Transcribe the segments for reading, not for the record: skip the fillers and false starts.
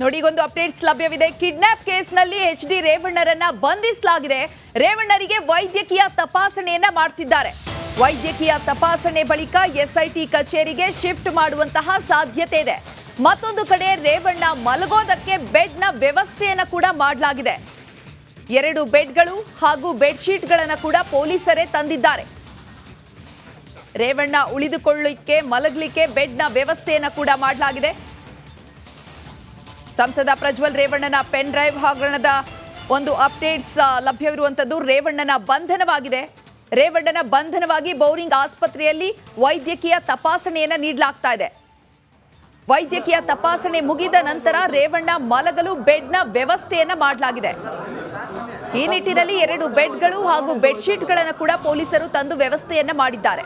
ನೋಡಿ ಈಗೊಂದು ಅಪ್ಡೇಟ್ಸ್ ಲಭ್ಯವಿದೆ. ಕಿಡ್ನಾಪ್ ಕೇಸ್ನಲ್ಲಿ ಎಚ್.ಡಿ. ರೇವಣ್ಣರನ್ನ ಬಂಧಿಸಲಾಗಿದೆ. ರೇವಣ್ಣರಿಗೆ ವೈದ್ಯಕೀಯ ತಪಾಸಣೆಯನ್ನ ಮಾಡ್ತಿದ್ದಾರೆ. ವೈದ್ಯಕೀಯ ತಪಾಸಣೆ ಬಳಿಕ ಎಸ್ಐಟಿ ಕಚೇರಿಗೆ ಶಿಫ್ಟ್ ಮಾಡುವಂತಹ ಸಾಧ್ಯತೆ ಇದೆ. ಮತ್ತೊಂದು ಕಡೆ ರೇವಣ್ಣ ಮಲಗೋದಕ್ಕೆ ಬೆಡ್ನ ವ್ಯವಸ್ಥೆಯನ್ನ ಕೂಡ ಮಾಡಲಾಗಿದೆ. 2 ಬೆಡ್ಗಳು ಹಾಗೂ ಬೆಡ್ಶೀಟ್ಗಳನ್ನು ಕೂಡ ಪೊಲೀಸರೇ ತಂದಿದ್ದಾರೆ. ರೇವಣ್ಣ ಉಳಿದುಕೊಳ್ಳಲಿಕ್ಕೆ ಮಲಗಲಿಕ್ಕೆ ಬೆಡ್ನ ವ್ಯವಸ್ಥೆಯನ್ನ ಕೂಡ ಮಾಡಲಾಗಿದೆ. ಸಂಸದ ಪ್ರಜ್ವಲ್ ರೇವಣ್ಣನ ಪೆನ್ ಡ್ರೈವ್ ಹಗರಣದ ಒಂದು ಅಪ್ಡೇಟ್ಸ್ ಲಭ್ಯವಿರುವಂತದ್ದು. ರೇವಣ್ಣನ ಬಂಧನವಾಗಿದೆ. ರೇವಣ್ಣನ ಬಂಧನವಾಗಿ ಬೌರಿಂಗ್ ಆಸ್ಪತ್ರೆಯಲ್ಲಿ ವೈದ್ಯಕೀಯ ತಪಾಸಣೆಯನ್ನ ನೀಡಲಾಗ್ತಾ ಇದೆ. ವೈದ್ಯಕೀಯ ತಪಾಸಣೆ ಮುಗಿದ ನಂತರ ರೇವಣ್ಣ ಮಲಗಲು ಬೆಡ್ನ ವ್ಯವಸ್ಥೆಯನ್ನ ಮಾಡಲಾಗಿದೆ. ಈ ನಿಟ್ಟಿನಲ್ಲಿ 2 ಬೆಡ್ಗಳು ಹಾಗೂ ಬೆಡ್ಶೀಟ್ಗಳನ್ನು ಕೂಡ ಪೊಲೀಸರು ತಂದು ವ್ಯವಸ್ಥೆಯನ್ನ ಮಾಡಿದ್ದಾರೆ.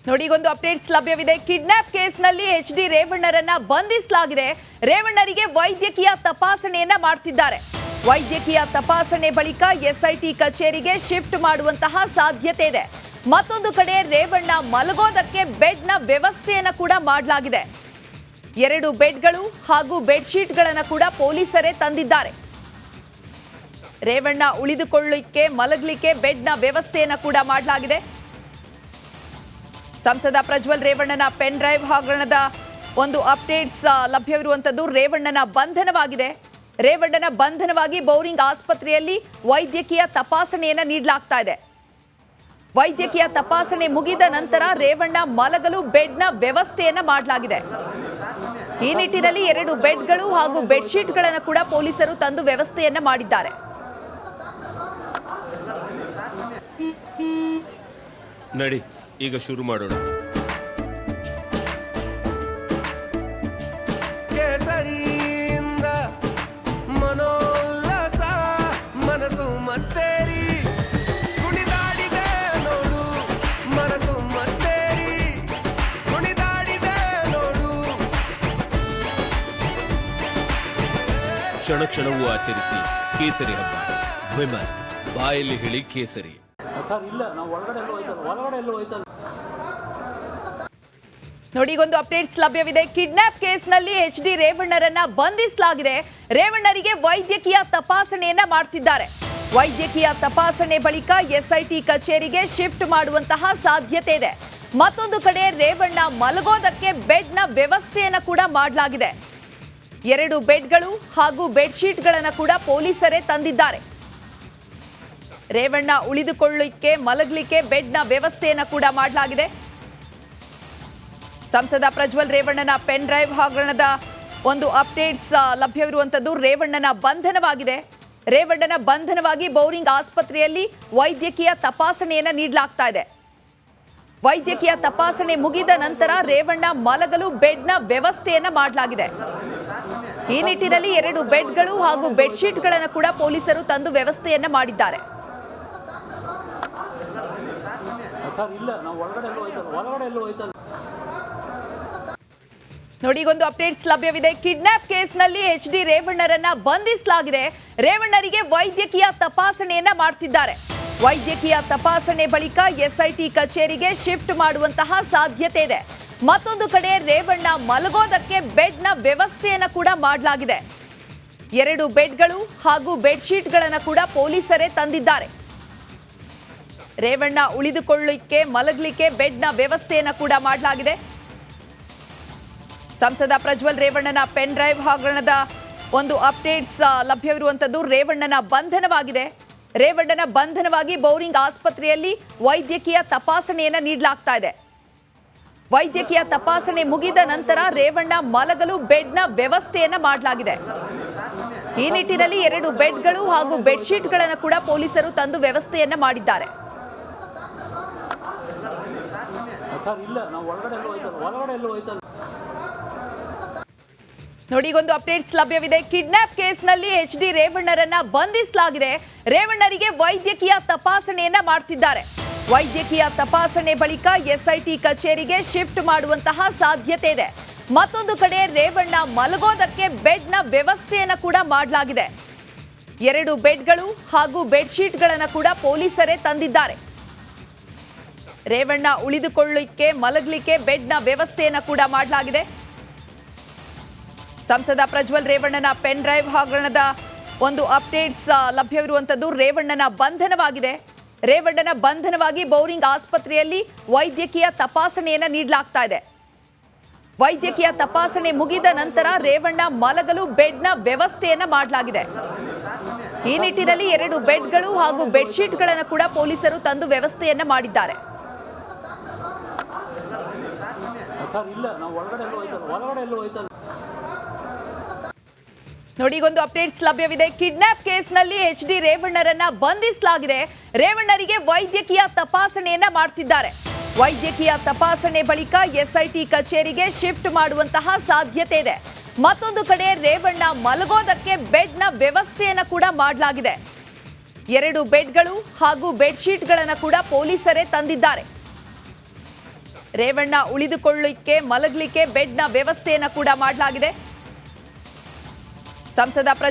ನೋಡಿ ಈಗೊಂದು ಅಪ್ಡೇಟ್ಸ್ ಲಭ್ಯವಿದೆ. ಕಿಡ್ನಾಪ್ ಕೇಸ್ನಲ್ಲಿ ಎಚ್.ಡಿ. ರೇವಣ್ಣರನ್ನ ಬಂಧಿಸಲಾಗಿದೆ. ರೇವಣ್ಣರಿಗೆ ವೈದ್ಯಕೀಯ ತಪಾಸಣೆಯನ್ನ ಮಾಡ್ತಿದ್ದಾರೆ. ವೈದ್ಯಕೀಯ ತಪಾಸಣೆ ಬಳಿಕ ಎಸ್ಐಟಿ ಕಚೇರಿಗೆ ಶಿಫ್ಟ್ ಮಾಡುವಂತಹ ಸಾಧ್ಯತೆ ಇದೆ. ಮತ್ತೊಂದು ಕಡೆ ರೇವಣ್ಣ ಮಲಗೋದಕ್ಕೆ ಬೆಡ್ನ ವ್ಯವಸ್ಥೆಯನ್ನ ಕೂಡ ಮಾಡಲಾಗಿದೆ. 2 ಬೆಡ್ಗಳು ಹಾಗೂ ಬೆಡ್ಶೀಟ್ಗಳನ್ನು ಕೂಡ ಪೊಲೀಸರೇ ತಂದಿದ್ದಾರೆ. ರೇವಣ್ಣ ಉಳಿದುಕೊಳ್ಳಲಿಕ್ಕೆ ಮಲಗಲಿಕ್ಕೆ ಬೆಡ್ನ ವ್ಯವಸ್ಥೆಯನ್ನ ಕೂಡ ಮಾಡಲಾಗಿದೆ. ಸಂಸದ ಪ್ರಜ್ವಲ್ ರೇವಣ್ಣನ ಪೆನ್ ಡ್ರೈವ್ ಹಗರಣದ ಒಂದು ಅಪ್ಡೇಟ್ಸ್ ಲಭ್ಯವಿರುವಂತದ್ದು. ರೇವಣ್ಣನ ಬಂಧನವಾಗಿದೆ. ರೇವಣ್ಣನ ಬಂಧನವಾಗಿ ಬೌರಿಂಗ್ ಆಸ್ಪತ್ರೆಯಲ್ಲಿ ವೈದ್ಯಕೀಯ ತಪಾಸಣೆಯನ್ನ ನೀಡಲಾಗ್ತಾ ಇದೆ. ವೈದ್ಯಕೀಯ ತಪಾಸಣೆ ಮುಗಿದ ನಂತರ ರೇವಣ್ಣ ಮಲಗಲು ಬೆಡ್ನ ವ್ಯವಸ್ಥೆಯನ್ನ ಮಾಡಲಾಗಿದೆ. ಈ ನಿಟ್ಟಿನಲ್ಲಿ 2 ಬೆಡ್ಗಳು ಹಾಗೂ ಬೆಡ್ಶೀಟ್ಗಳನ್ನು ಕೂಡ ಪೊಲೀಸರು ತಂದು ವ್ಯವಸ್ಥೆಯನ್ನ ಮಾಡಿದ್ದಾರೆ. ನಡಿ ಈಗ ಶುರು ಮಾಡೋಣ. ಕೇಸರಿಯಿಂದ ಮನೋಲ್ಲಾಸ ಮನಸ್ಸು ಮತ್ತೇರಿ ಕುಣಿದಾಡಿದೆ ನೋಡು, ಮನಸ್ಸು ಮತ್ತೇರಿ ಕುಣಿದಾಡಿದೆ ನೋಡು. ಕ್ಷಣ ಕ್ಷಣವೂ ಆಚರಿಸಿ ಕೇಸರಿ ಹಬ್ಬ. ವಿಮಲ್ ಬಾಯಲ್ಲಿ ಹೇಳಿ ಕೇಸರಿ. ನೋಡಿ ಈಗೊಂದು ಅಪ್ಡೇಟ್ಸ್ ಲಭ್ಯವಿದೆ. ಕಿಡ್ನಾಪ್ ಕೇಸ್ನಲ್ಲಿ ಎಚ್.ಡಿ. ರೇವಣ್ಣರನ್ನ ಬಂಧಿಸಲಾಗಿದೆ. ರೇವಣ್ಣರಿಗೆ ವೈದ್ಯಕೀಯ ತಪಾಸಣೆಯನ್ನ ಮಾಡ್ತಿದ್ದಾರೆ. ವೈದ್ಯಕೀಯ ತಪಾಸಣೆ ಬಳಿಕ ಎಸ್ಐಟಿ ಕಚೇರಿಗೆ ಶಿಫ್ಟ್ ಮಾಡುವಂತಹ ಸಾಧ್ಯತೆ ಇದೆ. ಮತ್ತೊಂದು ಕಡೆ ರೇವಣ್ಣ ಮಲಗೋದಕ್ಕೆ ಬೆಡ್ನ ವ್ಯವಸ್ಥೆಯನ್ನ ಕೂಡ ಮಾಡಲಾಗಿದೆ. 2 ಬೆಡ್ಗಳು ಹಾಗೂ ಬೆಡ್ಶೀಟ್ಗಳನ್ನು ಕೂಡ ಪೊಲೀಸರೇ ತಂದಿದ್ದಾರೆ. ರೇವಣ್ಣ ಉಳಿದುಕೊಳ್ಳಲಿಕ್ಕೆ ಮಲಗಲಿಕ್ಕೆ ಬೆಡ್ನ ವ್ಯವಸ್ಥೆಯನ್ನ ಕೂಡ ಮಾಡಲಾಗಿದೆ. ಸಂಸದ ಪ್ರಜ್ವಲ್ ರೇವಣ್ಣನ ಪೆನ್ ಡ್ರೈವ್ ಹಗರಣದ ಒಂದು ಅಪ್ಡೇಟ್ಸ್ ಲಭ್ಯವಿರುವಂತದ್ದು. ರೇವಣ್ಣನ ಬಂಧನವಾಗಿದೆ. ರೇವಣ್ಣನ ಬಂಧನವಾಗಿ ಬೌರಿಂಗ್ ಆಸ್ಪತ್ರೆಯಲ್ಲಿ ವೈದ್ಯಕೀಯ ತಪಾಸಣೆಯನ್ನ ನೀಡಲಾಗ್ತಾ ಇದೆ. ವೈದ್ಯಕೀಯ ತಪಾಸಣೆ ಮುಗಿದ ನಂತರ ರೇವಣ್ಣ ಮಲಗಲು ಬೆಡ್ನ ವ್ಯವಸ್ಥೆಯನ್ನ ಮಾಡಲಾಗಿದೆ. ಈ ನಿಟ್ಟಿನಲ್ಲಿ 2 ಬೆಡ್ಗಳು ಹಾಗೂ ಬೆಡ್ಶೀಟ್ಗಳನ್ನು ಕೂಡ ಪೊಲೀಸರು ತಂದು ವ್ಯವಸ್ಥೆಯನ್ನ ಮಾಡಿದ್ದಾರೆ. ನೋಡಿ ಈಗೊಂದು ಅಪ್ಡೇಟ್ಸ್ ಲಭ್ಯವಿದೆ. ಕಿಡ್ನಾಪ್ ಕೇಸ್ನಲ್ಲಿ ಎಚ್.ಡಿ. ರೇವಣ್ಣರನ್ನ ಬಂಧಿಸಲಾಗಿದೆ. ರೇವಣ್ಣರಿಗೆ ವೈದ್ಯಕೀಯ ತಪಾಸಣೆಯನ್ನ ಮಾಡ್ತಿದ್ದಾರೆ. ವೈದ್ಯಕೀಯ ತಪಾಸಣೆ ಬಳಿಕ ಎಸ್ಐಟಿ ಕಚೇರಿಗೆ ಶಿಫ್ಟ್ ಮಾಡುವಂತಹ ಸಾಧ್ಯತೆ ಇದೆ. ಮತ್ತೊಂದು ಕಡೆ ರೇವಣ್ಣ ಮಲಗೋದಕ್ಕೆ ಬೆಡ್ನ ವ್ಯವಸ್ಥೆಯನ್ನ ಕೂಡ ಮಾಡಲಾಗಿದೆ. 2 ಬೆಡ್ಗಳು ಹಾಗೂ ಬೆಡ್ಶೀಟ್ಗಳನ್ನು ಕೂಡ ಪೊಲೀಸರೇ ತಂದಿದ್ದಾರೆ. ರೇವಣ್ಣ ಉಳಿದುಕೊಳ್ಳಲಿಕ್ಕೆ ಮಲಗಲಿಕ್ಕೆ ಬೆಡ್ನ ವ್ಯವಸ್ಥೆಯನ್ನ ಕೂಡ ಮಾಡಲಾಗಿದೆ. ಸಂಸದ ಪ್ರಜ್ವಲ್ ರೇವಣ್ಣನ ಪೆನ್ ಡ್ರೈವ್ ಹಗರಣದ ಒಂದು ಅಪ್ಡೇಟ್ಸ್ ಲಭ್ಯವಿರುವಂತದ್ದು. ರೇವಣ್ಣನ ಬಂಧನವಾಗಿದೆ. ರೇವಣ್ಣನ ಬಂಧನವಾಗಿ ಬೌರಿಂಗ್ ಆಸ್ಪತ್ರೆಯಲ್ಲಿ ವೈದ್ಯಕೀಯ ತಪಾಸಣೆಯನ್ನ ನೀಡಲಾಗ್ತಾ ಇದೆ. ವೈದ್ಯಕೀಯ ತಪಾಸಣೆ ಮುಗಿದ ನಂತರ ರೇವಣ್ಣ ಮಲಗಲು ಬೆಡ್ನ ವ್ಯವಸ್ಥೆಯನ್ನ ಮಾಡಲಾಗಿದೆ. ಈ ನಿಟ್ಟಿನಲ್ಲಿ 2 ಬೆಡ್ಗಳು ಹಾಗೂ ಬೆಡ್ಶೀಟ್ಗಳನ್ನು ಕೂಡ ಪೊಲೀಸರು ತಂದು ವ್ಯವಸ್ಥೆಯನ್ನ ಮಾಡಿದ್ದಾರೆ. ನೋಡಿ ಈಗೊಂದು ಅಪ್ಡೇಟ್ಸ್ ಲಭ್ಯವಿದೆ. ಕಿಡ್ನಾಪ್ ಕೇಸ್ನಲ್ಲಿ ಎಚ್.ಡಿ. ರೇವಣ್ಣರನ್ನ ಬಂಧಿಸಲಾಗಿದೆ. ರೇವಣ್ಣರಿಗೆ ವೈದ್ಯಕೀಯ ತಪಾಸಣೆಯನ್ನ ಮಾಡ್ತಿದ್ದಾರೆ. ವೈದ್ಯಕೀಯ ತಪಾಸಣೆ ಬಳಿಕ ಎಸ್ಐಟಿ ಕಚೇರಿಗೆ ಶಿಫ್ಟ್ ಮಾಡುವಂತಹ ಸಾಧ್ಯತೆ ಇದೆ. ಮತ್ತೊಂದು ಕಡೆ ರೇವಣ್ಣ ಮಲಗೋದಕ್ಕೆ ಬೆಡ್ನ ವ್ಯವಸ್ಥೆಯನ್ನ ಕೂಡ ಮಾಡಲಾಗಿದೆ. 2 ಬೆಡ್ಗಳು ಹಾಗೂ ಬೆಡ್ಶೀಟ್ಗಳನ್ನು ಕೂಡ ಪೊಲೀಸರೇ ತಂದಿದ್ದಾರೆ. ರೇವಣ್ಣ ಉಳಿದುಕೊಳ್ಳಲಿಕ್ಕೆ ಮಲಗಲಿಕ್ಕೆ ಬೆಡ್ನ ವ್ಯವಸ್ಥೆಯನ್ನ ಕೂಡ ಮಾಡಲಾಗಿದೆ. ಸಂಸದ ಪ್ರಜ್ವಲ್ ರೇವಣ್ಣನ ಪೆನ್ ಡ್ರೈವ್ ಹಗರಣದ ಒಂದು ಅಪ್ಡೇಟ್ಸ್ ಲಭ್ಯವಿರುವಂತದ್ದು. ರೇವಣ್ಣನ ಬಂಧನವಾಗಿದೆ. ರೇವಣ್ಣನ ಬಂಧನವಾಗಿ ಬೌರಿಂಗ್ ಆಸ್ಪತ್ರೆಯಲ್ಲಿ ವೈದ್ಯಕೀಯ ತಪಾಸಣೆಯನ್ನ ನೀಡಲಾಗ್ತಾ ಇದೆ. ವೈದ್ಯಕೀಯ ತಪಾಸಣೆ ಮುಗಿದ ನಂತರ ರೇವಣ್ಣ ಮಲಗಲು ಬೆಡ್ನ ವ್ಯವಸ್ಥೆಯನ್ನ ಮಾಡಲಾಗಿದೆ. ಈ ನಿಟ್ಟಿನಲ್ಲಿ 2 ಬೆಡ್ಗಳು ಹಾಗೂ ಬೆಡ್ಶೀಟ್ಗಳನ್ನು ಕೂಡ ಪೊಲೀಸರು ತಂದು ವ್ಯವಸ್ಥೆಯನ್ನ ಮಾಡಿದ್ದಾರೆ. ನೋಡಿ, ಈಗೊಂದು ಅಪ್ಡೇಟ್ಸ್ ಲಭ್ಯವಿದೆ. ಕಿಡ್ನಾಪ್ ಕೇಸ್ನಲ್ಲಿ HD ರೇವಣ್ಣರನ್ನ ಬಂಧಿಸಲಾಗಿದೆ. ರೇವಣ್ಣರಿಗೆ ವೈದ್ಯಕೀಯ ತಪಾಸಣೆಯನ್ನ ಮಾಡ್ತಿದ್ದಾರೆ. ವೈದ್ಯಕೀಯ ತಪಾಸಣೆ ಬಳಿಕ SIT ಕಚೇರಿಗೆ ಶಿಫ್ಟ್ ಮಾಡುವಂತಹ ಸಾಧ್ಯತೆ ಇದೆ. ಮತ್ತೊಂದು ಕಡೆ ರೇವಣ್ಣ ಮಲಗೋದಕ್ಕೆ ಬೆಡ್ನ ವ್ಯವಸ್ಥೆಯನ್ನ ಕೂಡ ಮಾಡಲಾಗಿದೆ. 2 ಬೆಡ್ಗಳು ಹಾಗೂ ಬೆಡ್ಶೀಟ್ಗಳನ್ನು ಕೂಡ ಪೊಲೀಸರೇ ತಂದಿದ್ದಾರೆ. ರೇವಣ್ಣ ಉಳಿದುಕೊಳ್ಳಲಿಕ್ಕೆ ಮಲಗಲಿಕ್ಕೆ ಬೆಡ್ನ ವ್ಯವಸ್ಥೆಯನ್ನ ಕೂಡ ಮಾಡಲಾಗಿದೆ. ಸಂಸದ